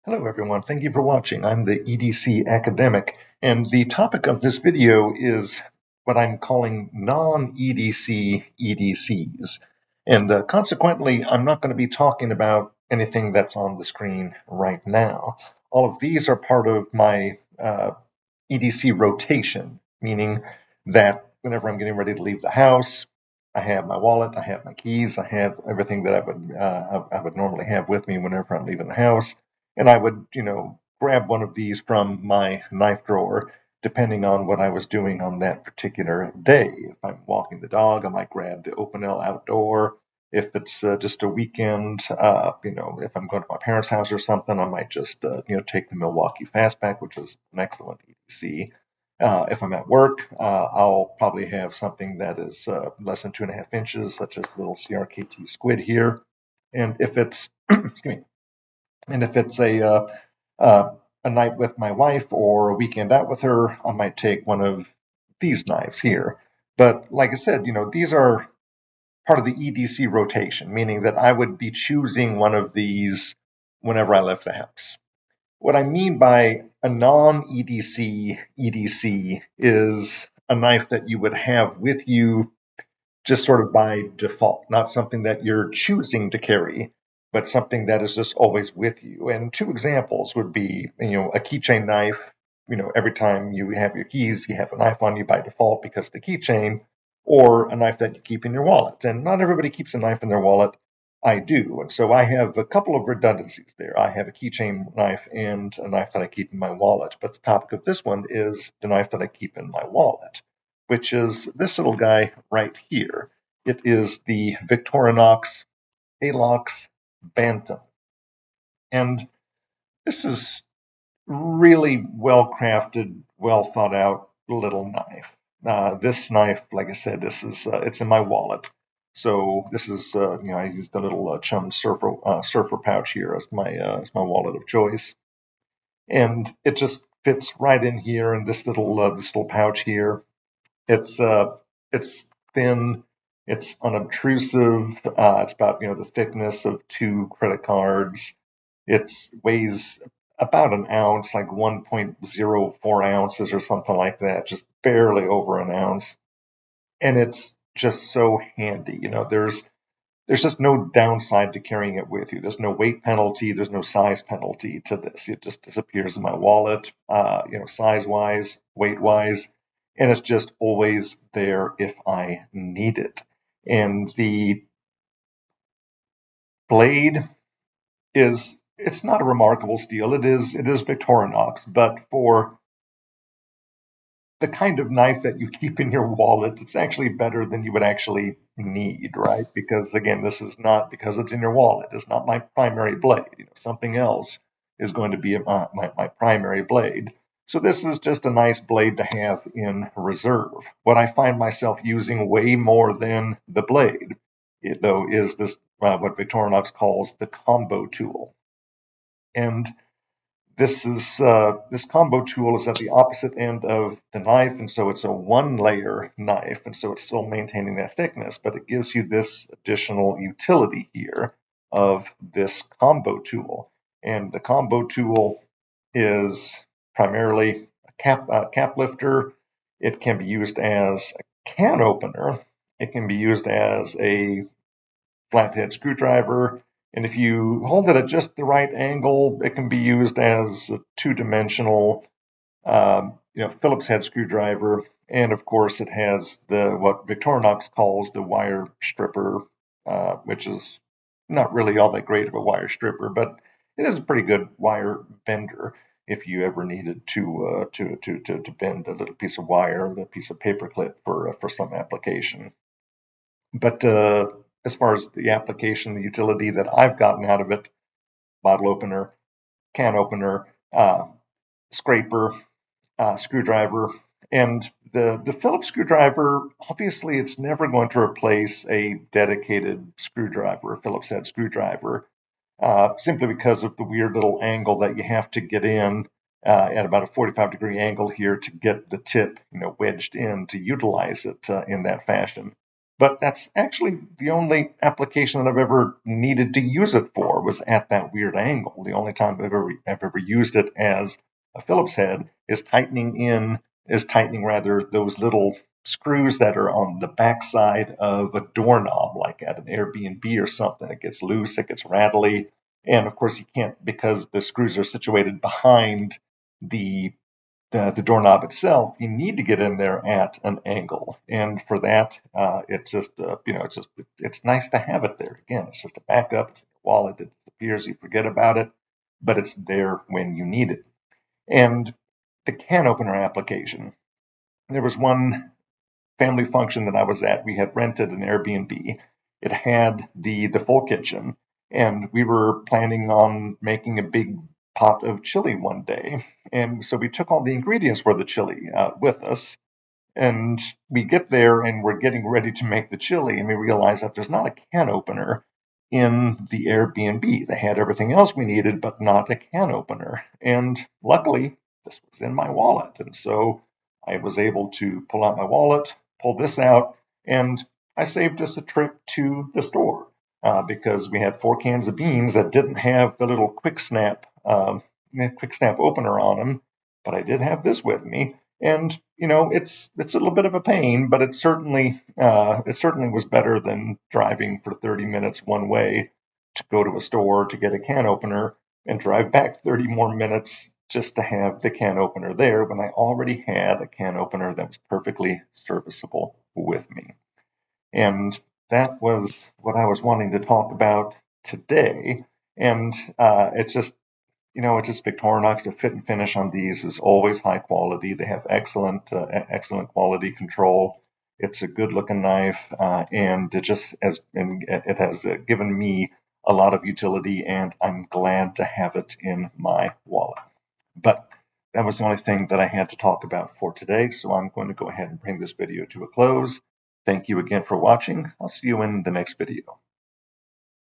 Hello everyone, thank you for watching. I'm the EDC academic, and the topic of this video is what I'm calling non-EDC EDCs. And consequently, I'm not going to be talking about anything that's on the screen right now. All of these are part of my EDC rotation, meaning that whenever I'm getting ready to leave the house, I have my wallet, I have my keys, I have everything that I would normally have with me whenever I'm leaving the house, and I would, grab one of these from my knife drawer, depending on what I was doing on that particular day. If I'm walking the dog, I might grab the Open L Outdoor. If it's just a weekend, if I'm going to my parents' house or something, I might just, take the Milwaukee Fastback, which is an excellent EDC. If I'm at work, I'll probably have something that is less than 2.5 inches, such as the little CRKT squid here. And if it's, excuse me, and if it's a night with my wife or a weekend out with her, I might take one of these knives here. But like I said, these are part of the EDC rotation, meaning that I would be choosing one of these whenever I left the house. What I mean by a non-EDC EDC is a knife that you would have with you just sort of by default, not something that you're choosing to carry, but something that is just always with you. And two examples would be, a keychain knife. Every time you have your keys, you have a knife on you by default because the keychain, or a knife that you keep in your wallet. And not everybody keeps a knife in their wallet. I do. And so I have a couple of redundancies there. I have a keychain knife and a knife that I keep in my wallet. But the topic of this one is the knife that I keep in my wallet, which is this little guy right here. It is the Victorinox Alox Bantam. And this is really well crafted, well thought out little knife. This knife, like I said, this is it's in my wallet. So this is I used the little chum surfer pouch here as my wallet of choice, and it just fits right in here in this little pouch here. It's it's thin, it's unobtrusive. It's about the thickness of two credit cards. It weighs about an ounce, like 1.04 ounces or something like that, just barely over an ounce. And it's just so handy. There's just no downside to carrying it with you. There's no weight penalty. There's no size penalty to this. It just disappears in my wallet, size wise, weight wise, and it's just always there if I need it. And the blade it's not a remarkable steel. It is Victorinox, but for the kind of knife that you keep in your wallet, it's actually better than you would actually need, right? Because again, this is not because it's in your wallet. It's not my primary blade. Something else is going to be my primary blade. So this is just a nice blade to have in reserve. What I find myself using way more than the blade, though, is this what Victorinox calls the combo tool. And this combo tool is at the opposite end of the knife, and so it's a one-layer knife, and so it's still maintaining that thickness, but it gives you this additional utility here of this combo tool. And the combo tool is primarily a cap lifter. It can be used as a can opener. It can be used as a flathead screwdriver. And if you hold it at just the right angle, it can be used as a two-dimensional, Phillips head screwdriver. And of course, it has what Victorinox calls the wire stripper, which is not really all that great of a wire stripper, but it is a pretty good wire bender if you ever needed to bend a little piece of wire, a piece of paper clip for some application. But as far as the application, the utility that I've gotten out of it, bottle opener, can opener, scraper, screwdriver, and the Phillips screwdriver, obviously it's never going to replace a dedicated screwdriver, a Phillips head screwdriver, simply because of the weird little angle that you have to get in at about a 45-degree angle here to get the tip, wedged in to utilize it in that fashion. But that's actually the only application that I've ever needed to use it for, was at that weird angle. The only time I've ever used it as a Phillips head is tightening rather those little screws that are on the backside of a doorknob, like at an Airbnb or something. It gets loose, it gets rattly, and of course you can't, because the screws are situated behind the the doorknob itself. You need to get in there at an angle, and for that, it's just it's nice to have it there. Again, it's just a backup. It's in your wallet. It disappears. You forget about it, but it's there when you need it. And the can opener application. There was one family function that I was at. We had rented an Airbnb. It had the full kitchen, and we were planning on making a big pot of chili one day. And so we took all the ingredients for the chili with us, and we get there and we're getting ready to make the chili, and we realize that there's not a can opener in the Airbnb. They had everything else we needed, but not a can opener. And luckily, this was in my wallet. And so I was able to pull out my wallet, pull this out, and I saved us a trip to the store because we had 4 cans of beans that didn't have the little quick snap opener on them, but I did have this with me. And it's a little bit of a pain, but it certainly was better than driving for 30 minutes one way to go to a store to get a can opener and drive back 30 more minutes just to have the can opener there when I already had a can opener that was perfectly serviceable with me. And that was what I was wanting to talk about today. And it's just Victorinox. The fit and finish on these is always high quality. They have excellent quality control. It's a good looking knife, and it has given me a lot of utility, and I'm glad to have it in my wallet. But that was the only thing that I had to talk about for today, so I'm going to go ahead and bring this video to a close. Thank you again for watching. I'll see you in the next video.